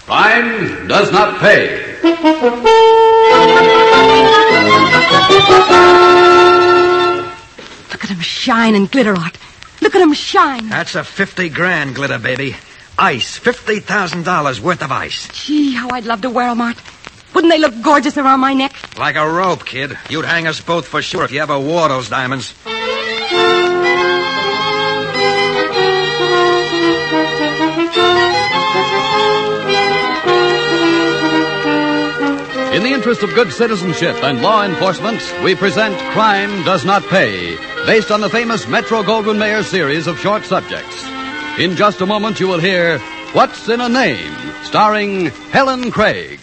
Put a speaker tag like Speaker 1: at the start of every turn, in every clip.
Speaker 1: Crime does not pay.
Speaker 2: Look at 'em shine and glitter, Art. Look at 'em shine.
Speaker 3: That's a 50 grand glitter, baby. Ice. $50,000 worth of ice.
Speaker 2: Gee, how I'd love to wear 'em, Art. Wouldn't they look gorgeous around my neck?
Speaker 3: Like a rope, kid. You'd hang us both for sure if you ever wore those diamonds.
Speaker 1: In the interest of good citizenship and law enforcement, we present Crime Does Not Pay, based on the famous Metro-Goldwyn-Mayer series of short subjects. In just a moment, you will hear What's in a Name, starring Helen Craig.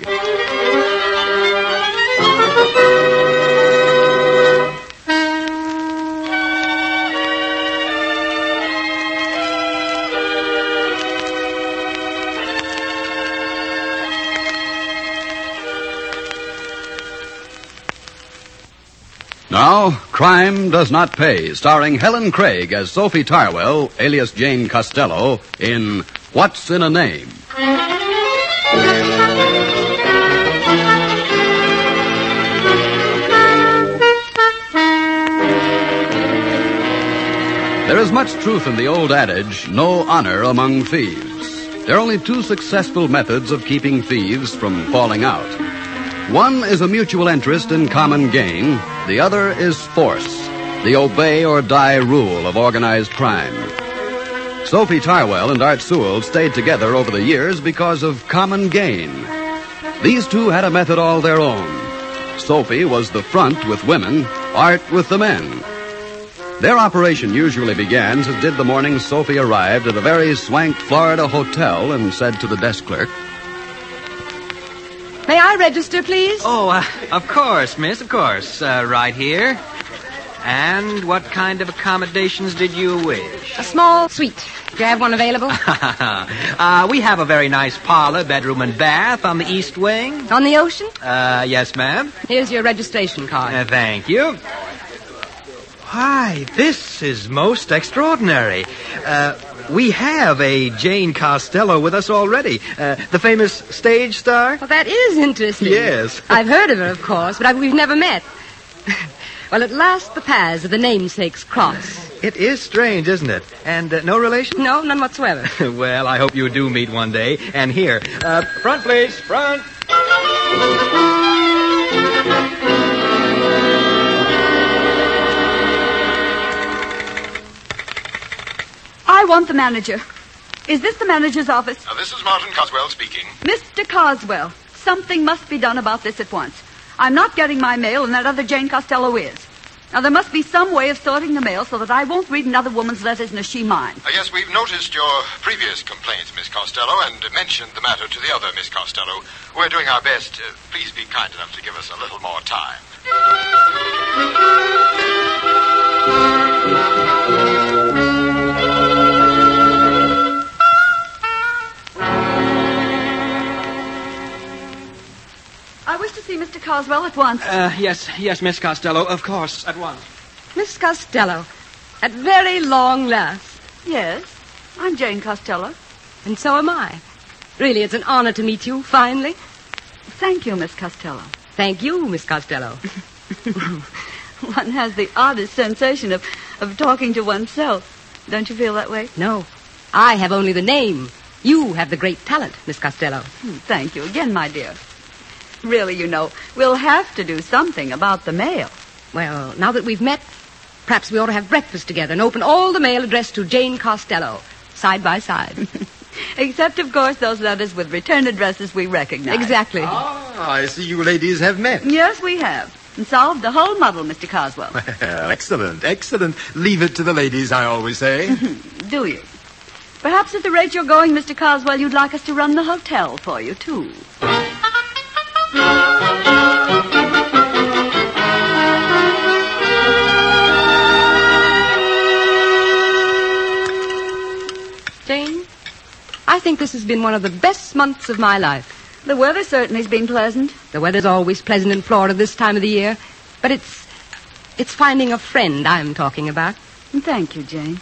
Speaker 1: Now, Crime Does Not Pay, starring Helen Craig as Sophie Tarwell, alias Jane Costello, in What's in a Name. There is much truth in the old adage, no honor among thieves. There are only two successful methods of keeping thieves from falling out. One is a mutual interest in common gain. The other is force, the obey-or-die rule of organized crime. Sophie Tarwell and Art Sewell stayed together over the years because of common gain. These two had a method all their own. Sophie was the front with women, Art with the men. Their operation usually began as did the morning Sophie arrived at a very swank Florida hotel and said to the desk clerk,
Speaker 2: May I register, please?
Speaker 3: Oh, of course, miss, of course. Right here. And what kind of accommodations did you wish?
Speaker 2: A small suite. Do you have one available?
Speaker 3: We have a very nice parlor, bedroom, and bath on the east wing.
Speaker 2: On the ocean?
Speaker 3: Yes, ma'am.
Speaker 2: Here's your registration card.
Speaker 3: Thank you. Why, this is most extraordinary. We have a Jane Costello with us already. The famous stage star.
Speaker 2: Well, that is interesting.
Speaker 3: Yes.
Speaker 2: I've heard of her, of course, but we've never met. Well, at last the paths of the namesakes cross.
Speaker 3: It is strange, isn't it? And no relation?
Speaker 2: No, none whatsoever.
Speaker 3: Well, I hope you do meet one day. And here, front, please, front.
Speaker 4: I want the manager. Is this the manager's office?
Speaker 5: This is Martin Coswell speaking.
Speaker 4: Mr. Coswell, something must be done about this at once. I'm not getting my mail, and that other Jane Costello is. Now, there must be some way of sorting the mail so that I won't read another woman's letters nor she mine.
Speaker 5: Yes, we've noticed your previous complaint, Miss Costello, and mentioned the matter to the other Miss Costello. We're doing our best. Please be kind enough to give us a little more time.
Speaker 4: I wish to see Mr. Coswell at once.
Speaker 3: Yes, Miss Costello, of course, at once.
Speaker 2: Miss Costello, at very long last.
Speaker 4: Yes, I'm Jane Costello.
Speaker 2: And so am I. Really, it's an honor to meet you, finally.
Speaker 4: Thank you, Miss Costello.
Speaker 2: Thank you, Miss Costello.
Speaker 4: One has the oddest sensation of talking to oneself. Don't you feel that way?
Speaker 2: No, I have only the name. You have the great talent, Miss Costello.
Speaker 4: Thank you again, my dear. Really, you know, we'll have to do something about the mail.
Speaker 2: Well, now that we've met, perhaps we ought to have breakfast together and open all the mail addressed to Jane Costello, side by side.
Speaker 4: Except, of course, those letters with return addresses we recognize.
Speaker 2: Exactly.
Speaker 6: Ah, I see you ladies have met.
Speaker 4: Yes, we have. And solved the whole muddle, Mr. Coswell.
Speaker 6: Well, excellent. Leave it to the ladies, I always say.
Speaker 4: Do you? Perhaps at the rate you're going, Mr. Coswell, you'd like us to run the hotel for you, too.
Speaker 2: Jane, I think this has been one of the best months of my life.
Speaker 4: The weather certainly has been pleasant.
Speaker 2: The weather's always pleasant in Florida this time of the year, but it's finding a friend I'm talking about.
Speaker 4: Thank you, Jane.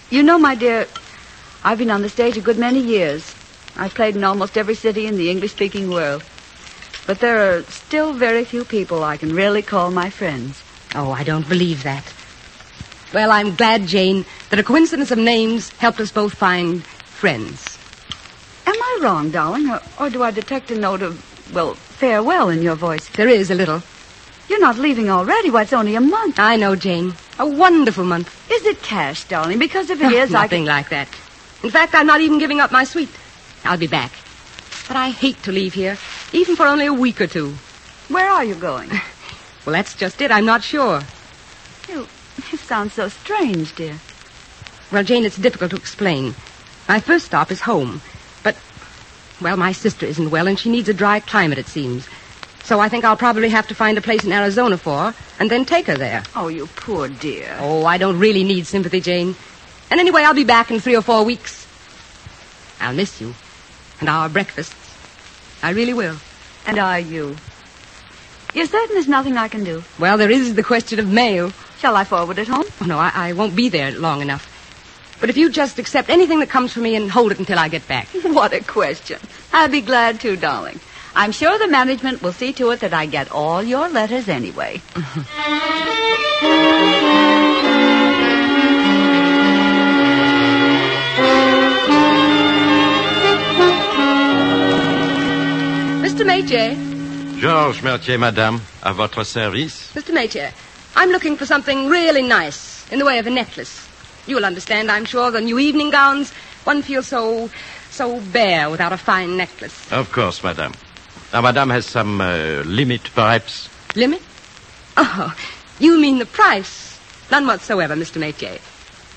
Speaker 4: You know, my dear, I've been on the stage a good many years. I've played in almost every city in the English-speaking world. But there are still very few people I can really call my friends.
Speaker 2: Oh, I don't believe that. Well, I'm glad, Jane, that a coincidence of names helped us both find friends.
Speaker 4: Am I wrong, darling, or do I detect a note of, farewell in your voice?
Speaker 2: There is a little.
Speaker 4: You're not leaving already. Why, it's only a month.
Speaker 2: I know, Jane. A wonderful month.
Speaker 4: Is it cash, darling? Because if it is,
Speaker 2: Nothing like that. In fact, I'm not even giving up my suite. I'll be back. But I hate to leave here, even for only a week or two.
Speaker 4: Where are you going?
Speaker 2: Well, that's just it. I'm not sure.
Speaker 4: You sound so strange, dear.
Speaker 2: Well, Jane, it's difficult to explain. My first stop is home. But, my sister isn't well, and she needs a dry climate, it seems. So I think I'll probably have to find a place in Arizona for her, and then take her there.
Speaker 4: Oh, you poor dear.
Speaker 2: Oh, I don't really need sympathy, Jane. And anyway, I'll be back in 3 or 4 weeks. I'll miss you. And our breakfasts. I really will.
Speaker 4: And are you? You're certain there's nothing I can do?
Speaker 2: Well, there is the question of mail.
Speaker 4: Shall I forward it home?
Speaker 2: Oh, no, I won't be there long enough. But if you just accept anything that comes from me and hold it until I get back.
Speaker 4: What a question. I'd be glad to, darling. I'm sure the management will see to it that I get all your letters anyway.
Speaker 2: Mr. Métier.
Speaker 7: Georges Mertier, madame, à votre service.
Speaker 2: Mr. Métier, I'm looking for something really nice in the way of a necklace. You'll understand, I'm sure, the new evening gowns. One feels so bare without a fine necklace.
Speaker 7: Of course, madame. Now, madame has some limit, perhaps?
Speaker 2: Limit? Oh, you mean the price. None whatsoever, Mr. Métier.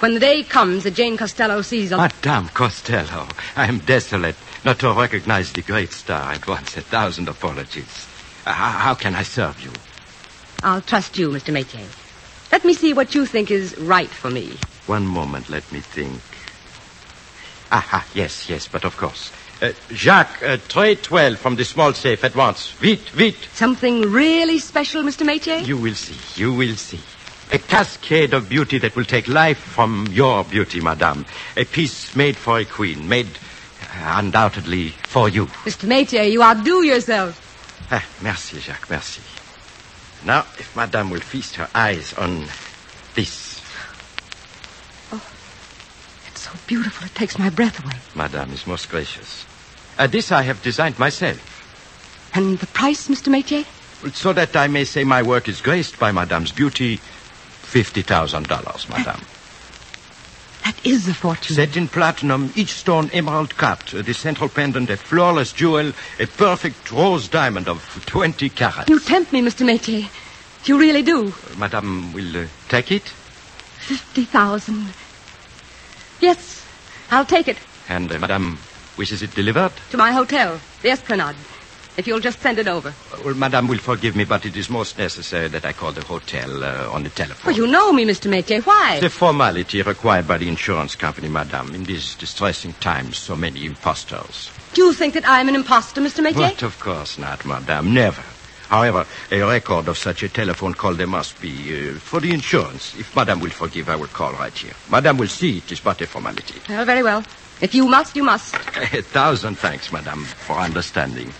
Speaker 2: When the day comes that Jane Costello sees...
Speaker 7: Madame Costello, I am desolate not to recognize the great star at once. 1,000 apologies. How can I serve you?
Speaker 2: I'll trust you, Mr. Métier. Let me see what you think is right for me.
Speaker 7: One moment, let me think. Yes, but of course. Jacques, tray 12 from the small safe at once. Vite.
Speaker 2: Something really special, Mr. Métier?
Speaker 7: You will see. A cascade of beauty that will take life from your beauty, madame. A piece made for a queen, made undoubtedly for you.
Speaker 2: Mr. Métier, you outdo yourself.
Speaker 7: Merci, Jacques, merci. Now, if madame will feast her eyes on this.
Speaker 2: Oh, it's so beautiful, it takes my breath away.
Speaker 7: Madame is most gracious. This I have designed myself.
Speaker 2: And the price, Mr. Métier?
Speaker 7: So that I may say my work is graced by madame's beauty, $50,000, madame.
Speaker 2: That is a fortune.
Speaker 7: Set in platinum, each stone emerald cut, the central pendant a flawless jewel, a perfect rose diamond of 20 carats.
Speaker 2: You tempt me, Mr. Métier. You really do.
Speaker 7: Madame will take it?
Speaker 2: 50,000. Yes, I'll take it.
Speaker 7: And madame wishes it delivered?
Speaker 2: To my hotel, the Esplanade. If you'll just send it over.
Speaker 7: Well, madame will forgive me, but it is most necessary that I call the hotel on the telephone.
Speaker 2: Well, you know me, Mr. Métier. Why?
Speaker 7: The formality required by the insurance company, madame. In these distressing times, so many impostors.
Speaker 2: Do you think that I'm an imposter, Mr. Métier?
Speaker 7: But of course not, madame. Never. However, a record of such a telephone call there must be for the insurance. If madame will forgive, I will call right here. Madame will see it is but a formality.
Speaker 2: Well, very well. If you must, you must.
Speaker 7: 1,000 thanks, madame, for understanding.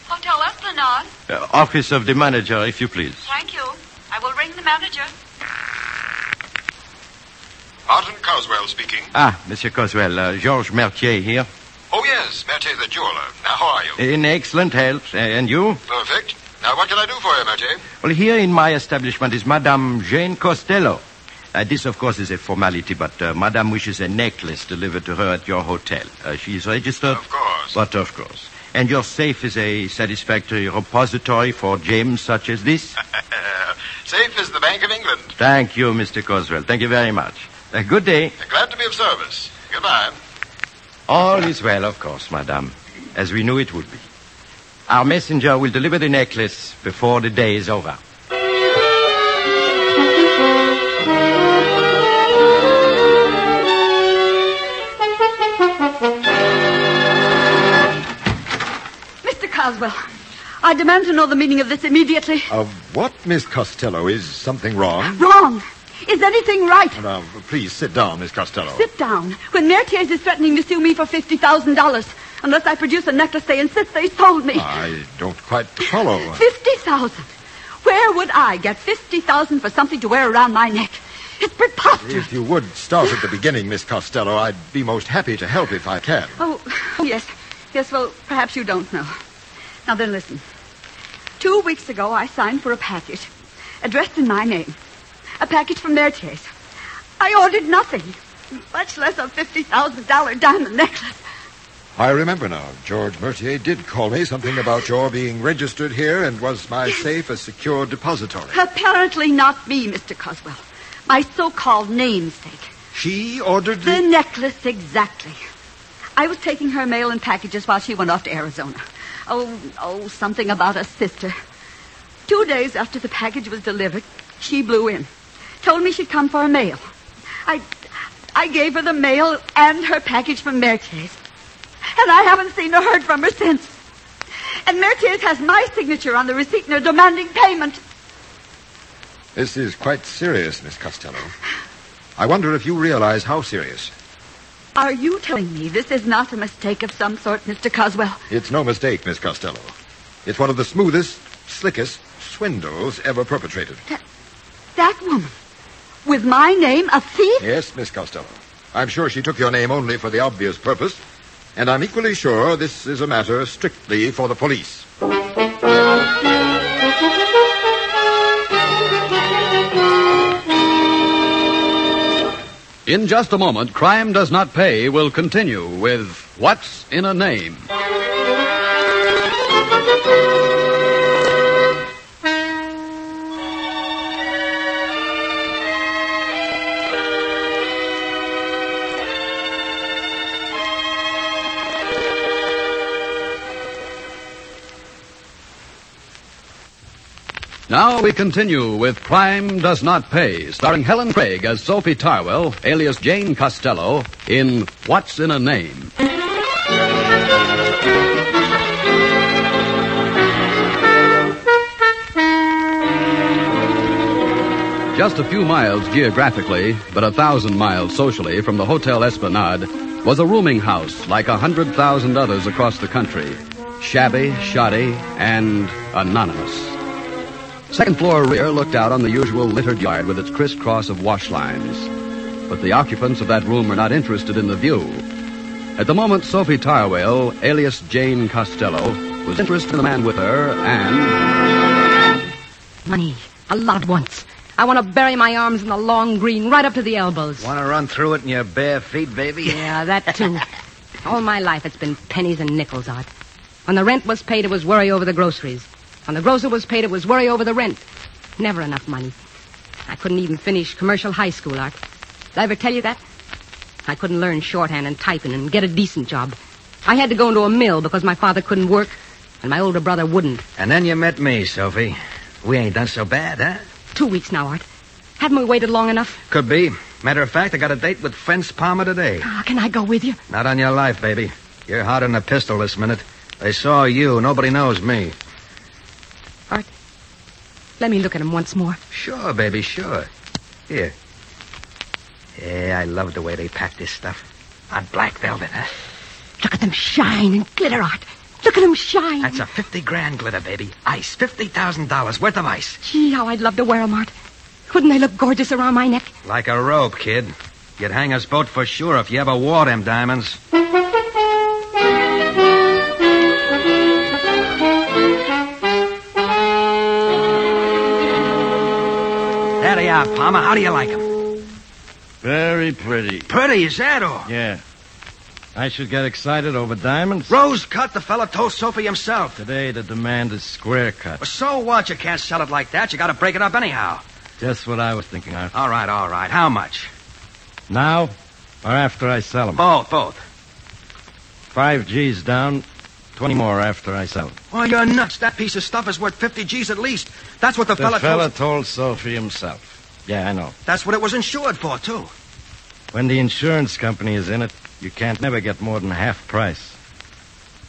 Speaker 4: Hotel Esplanade.
Speaker 7: Office of the manager, if you please.
Speaker 4: Thank you. I will ring the manager.
Speaker 5: Martin Coswell speaking.
Speaker 7: Monsieur Coswell, Georges Mertier here.
Speaker 5: Oh, yes, Mertier the jeweler. Now, how are you?
Speaker 7: In excellent health. And you?
Speaker 5: Perfect. Now, what can I do for you, Mertier?
Speaker 7: Well, here in my establishment is Madame Jane Costello. This, of course, is a formality, but Madame wishes a necklace delivered to her at your hotel. She is registered?
Speaker 5: Of course.
Speaker 7: But of course. And your safe is a satisfactory repository for gems such as this?
Speaker 5: Safe as the Bank of England.
Speaker 7: Thank you, Mr. Coswell. Thank you very much. Good day.
Speaker 5: Glad to be of service. Goodbye.
Speaker 7: All is well, of course, madame, as we knew it would be. Our messenger will deliver the necklace before the day is over.
Speaker 4: Mr. Coswell, I demand to know the meaning of this immediately.
Speaker 6: Of what, Miss Costello? Is something wrong?
Speaker 4: Wrong. Is anything right?
Speaker 5: Now, please sit down, Miss Costello.
Speaker 4: Sit down. When Mertier's is threatening to sue me for $50,000 unless I produce a necklace they insist they sold me.
Speaker 5: I don't quite follow.
Speaker 4: $50,000. Where would I get $50,000 for something to wear around my neck? It's preposterous.
Speaker 5: If you would start at the beginning, Miss Costello, I'd be most happy to help if I can.
Speaker 4: Oh, yes. Yes, well, perhaps you don't know. Now then, listen. 2 weeks ago, I signed for a package addressed in my name. A package from Mertier's. I ordered nothing, much less a $50,000 diamond necklace.
Speaker 5: I remember now. George Mertier did call me something about your being registered here and was my safe a secure depository.
Speaker 4: Apparently not me, Mr. Coswell. My so-called namesake.
Speaker 5: She ordered
Speaker 4: The necklace, exactly. I was taking her mail and packages while she went off to Arizona. Oh, something about a sister. 2 days after the package was delivered, she blew in. Told me she'd come for her mail. I gave her the mail and her package from Mertier's. And I haven't seen or heard from her since. And Mertier's has my signature on the receipt and they're demanding payment.
Speaker 5: This is quite serious, Miss Costello. I wonder if you realize how serious.
Speaker 4: Are you telling me this is not a mistake of some sort, Mr. Coswell?
Speaker 5: It's no mistake, Miss Costello. It's one of the smoothest, slickest swindles ever perpetrated.
Speaker 4: That woman? With my name, a thief?
Speaker 5: Yes, Miss Costello. I'm sure she took your name only for the obvious purpose. And I'm equally sure this is a matter strictly for the police.
Speaker 1: In just a moment, Crime Does Not Pay will continue with What's in a Name. Now we continue with Crime Does Not Pay, starring Helen Craig as Sophie Tarwell, alias Jane Costello, in What's in a Name. Just a few miles geographically, but 1,000 miles socially from the Hotel Esplanade was a rooming house like 100,000 others across the country. Shabby, shoddy, and anonymous. Second floor rear looked out on the usual littered yard with its crisscross of wash lines. But the occupants of that room were not interested in the view. At the moment, Sophie Tarwell, alias Jane Costello, was interested in the man with her and...
Speaker 2: Money. A lot at once. I want to bury my arms in the long green right up to the elbows.
Speaker 3: Want to run through it in your bare feet, baby?
Speaker 2: Yeah, that too. All my life it's been pennies and nickels, Art. When the rent was paid, it was worry over the groceries. When the grocer was paid, it was worry over the rent. Never enough money. I couldn't even finish commercial high school, Art. Did I ever tell you that? I couldn't learn shorthand and typing and get a decent job. I had to go into a mill because my father couldn't work, and my older brother wouldn't.
Speaker 3: And then you met me, Sophie. We ain't done so bad, huh?
Speaker 2: 2 weeks now, Art. Haven't we waited long enough?
Speaker 3: Could be. Matter of fact, I got a date with Fence Palmer today.
Speaker 2: Can I go with you?
Speaker 3: Not on your life, baby. You're hotter than a pistol this minute. They saw you. Nobody knows me.
Speaker 2: Art, let me look at him once more.
Speaker 3: Sure, baby, sure. Here. Yeah, I love the way they pack this stuff. On black velvet, huh?
Speaker 2: Look at them shine and glitter, Art. Look at them shine.
Speaker 3: That's a 50 grand glitter, baby. Ice. $50,000 worth of ice.
Speaker 2: Gee, how I'd love to wear them, Art. Wouldn't they look gorgeous around my neck?
Speaker 3: Like a rope, kid. You'd hang us both for sure if you ever wore them diamonds. There they are, Palmer. How do you like them?
Speaker 8: Very pretty.
Speaker 3: Pretty, is that all?
Speaker 8: Yeah. I should get excited over diamonds.
Speaker 3: Rose cut, the fella told Sophie himself.
Speaker 8: Today, the demand is square cut.
Speaker 3: Well, so what? You can't sell it like that. You got to break it up anyhow.
Speaker 8: Just what I was thinking of.
Speaker 3: All right. How much?
Speaker 8: Now or after I sell them?
Speaker 3: Both.
Speaker 8: 5 G's down, 20 more after I sell them.
Speaker 3: Oh, you're nuts. That piece of stuff is worth 50 G's at least. That's what the fella
Speaker 8: told Sophie himself. Yeah, I know.
Speaker 3: That's what it was insured for, too.
Speaker 8: When the insurance company is in it, you can't never get more than half price.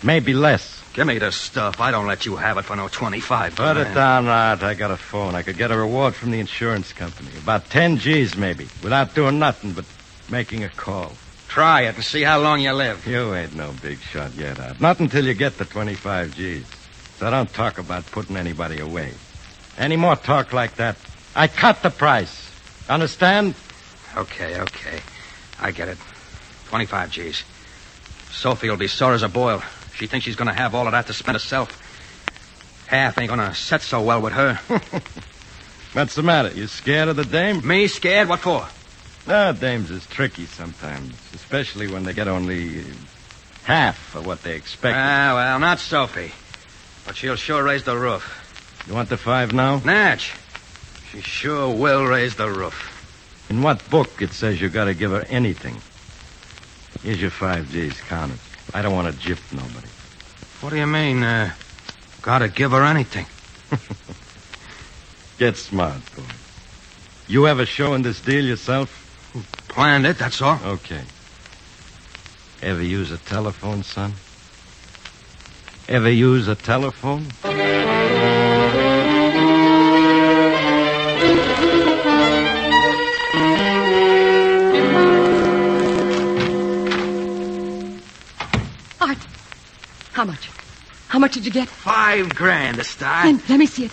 Speaker 8: Maybe less.
Speaker 3: Give me the stuff. I don't let you have it for no 25.
Speaker 8: Put it down, Art. I got a phone. I could get a reward from the insurance company. About 10 G's, maybe, without doing nothing but making a call.
Speaker 3: Try it and see how long you live.
Speaker 8: You ain't no big shot yet, Art. Not until you get the 25 G's. So don't talk about putting anybody away. Any more talk like that, I cut the price. Understand?
Speaker 3: Okay. I get it. 25 G's. Sophie will be sore as a boil. She thinks she's going to have all of that to spend herself. Half ain't going to set so well with her.
Speaker 8: What's the matter? You scared of the dame?
Speaker 3: Me scared? What for?
Speaker 8: Dames is tricky sometimes, especially when they get only half of what they expect.
Speaker 3: Well, not Sophie. But she'll sure raise the roof.
Speaker 8: You want the 5 now?
Speaker 3: Natch. She sure will raise the roof.
Speaker 8: In what book it says you got to give her anything? Here's your 5 G's, count it. I don't want to gyp nobody.
Speaker 3: What do you mean, gotta give her anything?
Speaker 8: Get smart, boy. You ever showing this deal yourself?
Speaker 3: Planned it, that's all.
Speaker 8: Okay. Ever use a telephone, son? Ever use a telephone?
Speaker 2: Art, how much? How much did you get?
Speaker 3: $5,000 to start.
Speaker 2: Let me see it.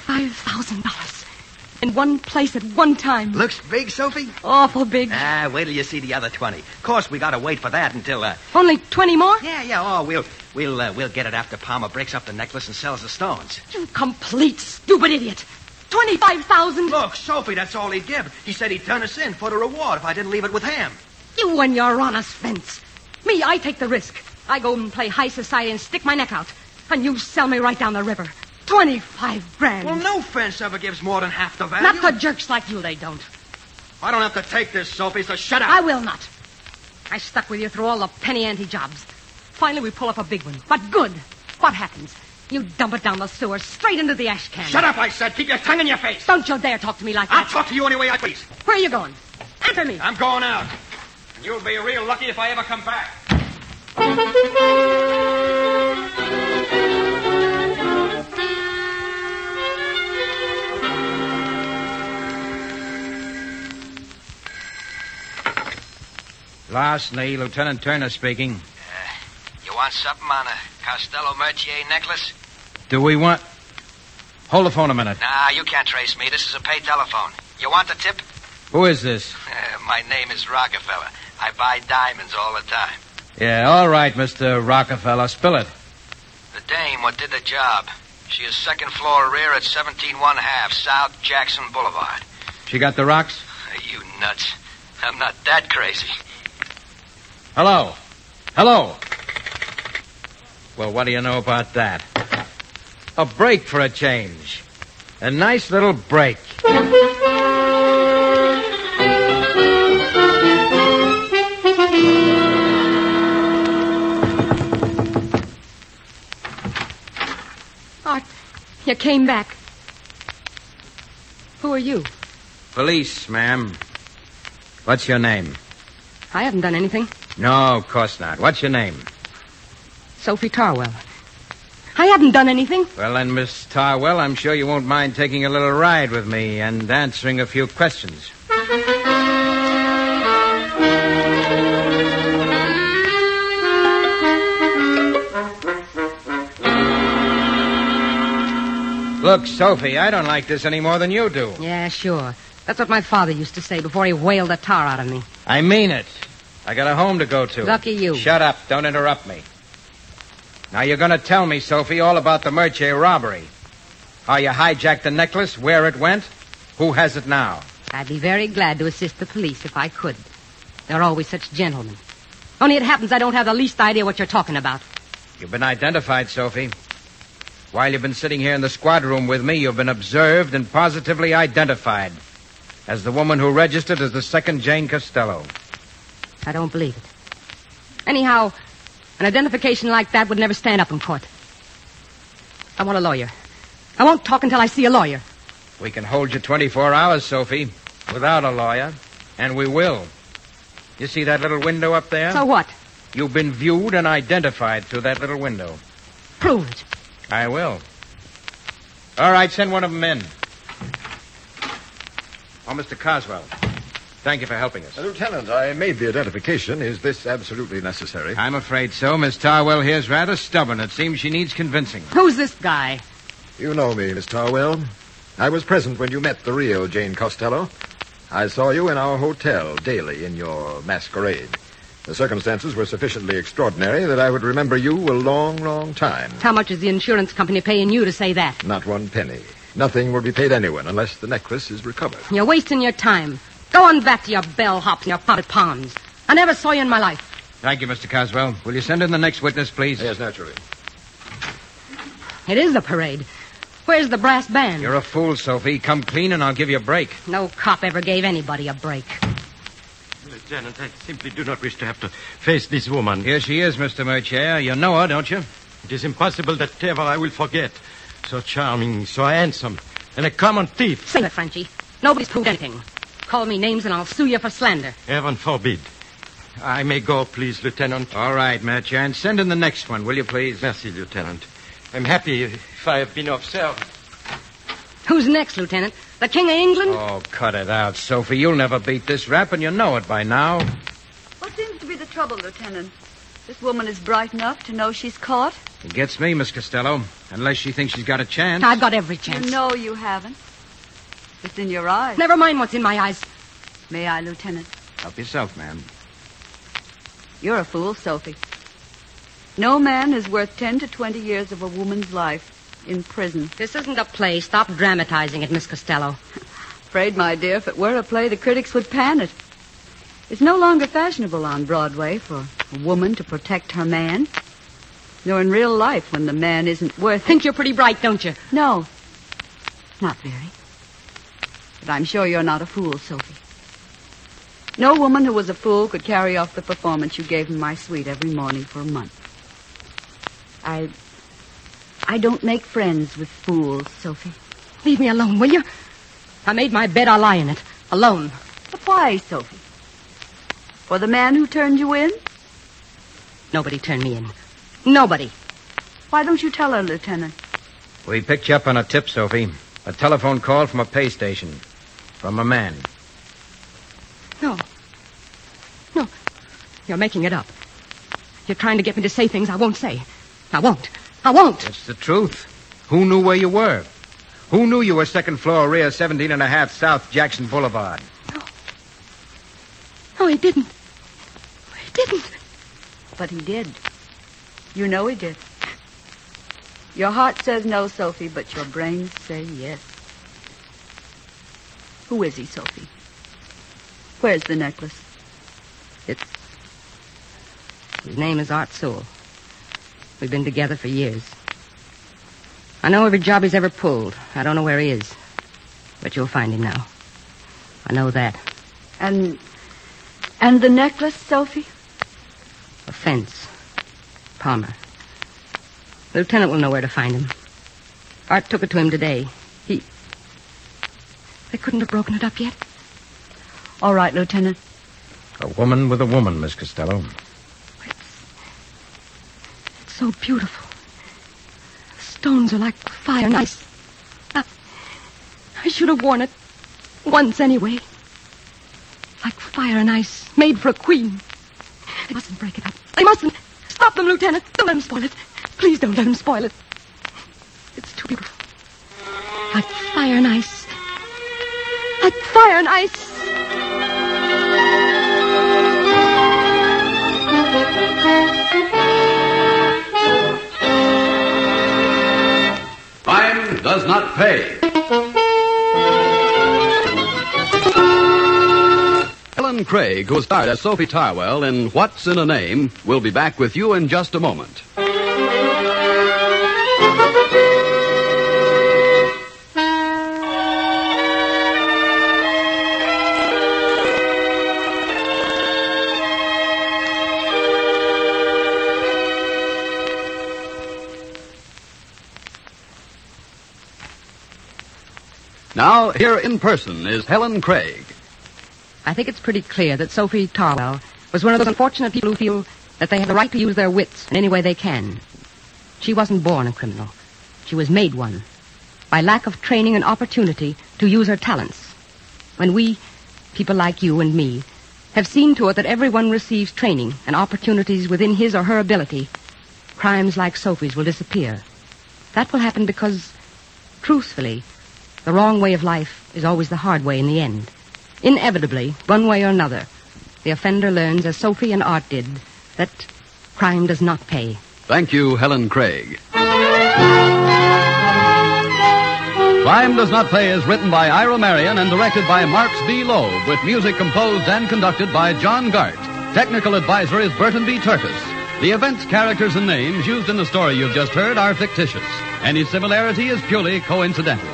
Speaker 2: $5,000. In one place at one time.
Speaker 3: Looks big, Sophie?
Speaker 2: Awful big.
Speaker 3: Wait till you see the other 20. Of course, we gotta wait for that until,
Speaker 2: Only 20 more?
Speaker 3: Yeah. Oh, we'll get it after Palmer breaks up the necklace and sells the stones.
Speaker 2: You complete stupid idiot. 25,000.
Speaker 3: Look, Sophie, that's all he'd give. He said he'd turn us in for the reward if I didn't leave it with him.
Speaker 2: You and your honest fence. Me, I take the risk. I go and play high society and stick my neck out. And you sell me right down the river. $25,000.
Speaker 3: Well, no fence ever gives more than half the value.
Speaker 2: Not for jerks like you, they don't.
Speaker 3: I don't have to take this, Sophie, so shut up.
Speaker 2: I will not. I stuck with you through all the penny ante jobs. Finally, we pull up a big one. But good. What happens? You dump it down the sewer, straight into the ash can.
Speaker 3: Shut up, I said. Keep your tongue in your face.
Speaker 2: Don't you dare talk to me like that.
Speaker 3: I'll talk to you any way I please.
Speaker 2: Where are you going? Answer me.
Speaker 3: I'm going out. And you'll be real lucky if I ever come back.
Speaker 9: Larceny, Lieutenant Turner speaking.
Speaker 10: You want something on a Costello Mercier necklace?
Speaker 9: Do we want... Hold the phone a minute.
Speaker 10: Nah, you can't trace me. This is a pay telephone. You want the tip?
Speaker 9: Who is this?
Speaker 10: My name is Rockefeller. I buy diamonds all the time.
Speaker 9: Yeah, all right, Mr. Rockefeller. Spill it.
Speaker 10: The dame what did the job. She is second floor rear at 17-1/2 South Jackson Boulevard.
Speaker 9: She got the rocks?
Speaker 10: You nuts. I'm not that crazy.
Speaker 9: Hello. Well, what do you know about that? A break for a change. A nice little break.
Speaker 2: Art, you came back. Who are you?
Speaker 9: Police, ma'am. What's your name?
Speaker 2: I haven't done anything.
Speaker 9: No, of course not. What's your name?
Speaker 2: Sophie Tarwell. I haven't done anything.
Speaker 9: Well, then, Miss Tarwell, I'm sure you won't mind taking a little ride with me and answering a few questions. Look, Sophie, I don't like this any more than you do.
Speaker 2: Yeah, sure. That's what my father used to say before he whaled the tar out of me.
Speaker 9: I mean it. I got a home to go to.
Speaker 2: Lucky you.
Speaker 9: Shut up. Don't interrupt me. Now, you're going to tell me, Sophie, all about the Mercier robbery. How you hijacked the necklace, where it went, who has it now.
Speaker 2: I'd be very glad to assist the police if I could. They're always such gentlemen. Only it happens I don't have the least idea what you're talking about.
Speaker 9: You've been identified, Sophie. While you've been sitting here in the squad room with me, you've been observed and positively identified as the woman who registered as the second Jane Costello.
Speaker 2: I don't believe it. Anyhow, an identification like that would never stand up in court. I want a lawyer. I won't talk until I see a lawyer.
Speaker 9: We can hold you 24 hours, Sophie, without a lawyer, and we will. You see that little window up there?
Speaker 2: So what?
Speaker 9: You've been viewed and identified through that little window.
Speaker 2: Prove it.
Speaker 9: I will. All right, send one of them in. Oh, Mr. Coswell. Thank you for helping us.
Speaker 11: Lieutenant, I made the identification. Is this absolutely necessary?
Speaker 9: I'm afraid so. Miss Tarwell here's rather stubborn. It seems she needs convincing.
Speaker 2: Who's this guy?
Speaker 11: You know me, Miss Tarwell. I was present when you met the real Jane Costello. I saw you in our hotel daily in your masquerade. The circumstances were sufficiently extraordinary that I would remember you a long, long time.
Speaker 2: How much is the insurance company paying you to say that?
Speaker 11: Not one penny. Nothing will be paid anyone unless the necklace is recovered.
Speaker 2: You're wasting your time. Go on back to your bellhops and your potted palms. I never saw you in my life.
Speaker 9: Thank you, Mr. Coswell. Will you send in the next witness, please?
Speaker 11: Yes, naturally.
Speaker 2: It is a parade. Where's the brass band?
Speaker 9: You're a fool, Sophie. Come clean and I'll give you a break.
Speaker 2: No cop ever gave anybody a break.
Speaker 8: Lieutenant, I simply do not wish to have to face this woman.
Speaker 9: Here she is, Mr. Mercier. You know her, don't you?
Speaker 8: It is impossible that ever I will forget. So charming, so handsome, and a common thief.
Speaker 2: Say it, Frenchie. Nobody's proved anything. Call me names and I'll sue you for slander.
Speaker 8: Heaven forbid. I may go, please, Lieutenant.
Speaker 9: All right, Mercier, and send in the next one, will you, please?
Speaker 8: Merci, Lieutenant. I'm happy if I have been observed.
Speaker 2: Who's next, Lieutenant? The King of England?
Speaker 9: Oh, cut it out, Sophie. You'll never beat this rap, and you know it by now.
Speaker 4: What seems to be the trouble, Lieutenant? This woman is bright enough to know she's caught.
Speaker 9: It gets me, Miss Costello. Unless she thinks she's got a chance.
Speaker 2: I've got every chance.
Speaker 4: You know you haven't. It's in your eyes.
Speaker 2: Never mind what's in my eyes.
Speaker 4: May I, Lieutenant?
Speaker 9: Help yourself, ma'am.
Speaker 4: You're a fool, Sophie. No man is worth 10 to 20 years of a woman's life in prison.
Speaker 2: This isn't a play. Stop dramatizing it, Miss Costello.
Speaker 4: Afraid, my dear, if it were a play, the critics would pan it. It's no longer fashionable on Broadway for a woman to protect her man. Nor in real life when the man isn't worth it.
Speaker 2: Think you're pretty bright, don't you?
Speaker 4: No. Not very. But I'm sure you're not a fool, Sophie. No woman who was a fool could carry off the performance you gave in my suite every morning for a month. I don't make friends with fools, Sophie.
Speaker 2: Leave me alone, will you? I made my bed, I'll lie in it. Alone.
Speaker 4: But why, Sophie? For the man who turned you in?
Speaker 2: Nobody turned me in. Nobody.
Speaker 4: Why don't you tell her, Lieutenant?
Speaker 9: We picked you up on a tip, Sophie. A telephone call from a pay station. From a man.
Speaker 2: No. No. You're making it up. You're trying to get me to say things I won't say. I won't. I won't.
Speaker 9: It's the truth. Who knew where you were? Who knew you were second floor rear 17 and a half South Jackson Boulevard?
Speaker 2: No. No, he didn't. He didn't.
Speaker 4: But he did. You know he did. Your heart says no, Sophie, but your brains say yes. Who is he, Sophie? Where's the necklace?
Speaker 2: His name is Art Sewell. We've been together for years. I know every job he's ever pulled. I don't know where he is. But you'll find him now. I know that.
Speaker 4: And the necklace, Sophie?
Speaker 2: A fence. Palmer. The lieutenant will know where to find him. Art took it to him today. They couldn't have broken it up yet.
Speaker 4: All right, Lieutenant.
Speaker 9: A woman with a woman, Miss Costello.
Speaker 2: It's so beautiful. The stones are like fire and ice. I should have worn it once anyway. Like fire and ice, made for a queen. They mustn't break it up. They mustn't. Stop them, Lieutenant. Don't let them spoil it. Please don't let them spoil it. It's too beautiful. Like fire and ice. Like fire and ice.
Speaker 1: Time does not pay. Helen Craig, who starred as Sophie Tarwell in What's in a Name, will be back with you in just a moment. Now, here in person is Helen Craig.
Speaker 2: I think it's pretty clear that Sophie Tarwell was one of those unfortunate people who feel that they have the right to use their wits in any way they can. She wasn't born a criminal. She was made one by lack of training and opportunity to use her talents. When we, people like you and me, have seen to it that everyone receives training and opportunities within his or her ability, crimes like Sophie's will disappear. That will happen because, truthfully, the wrong way of life is always the hard way in the end. Inevitably, one way or another, the offender learns, as Sophie and Art did, that crime does not pay.
Speaker 1: Thank you, Helen Craig. Crime Does Not Pay is written by Ira Marion and directed by Marks B. Loeb, with music composed and conducted by John Gart. Technical advisor is Burton B. Turkis. The events, characters, and names used in the story you've just heard are fictitious. Any similarity is purely coincidental.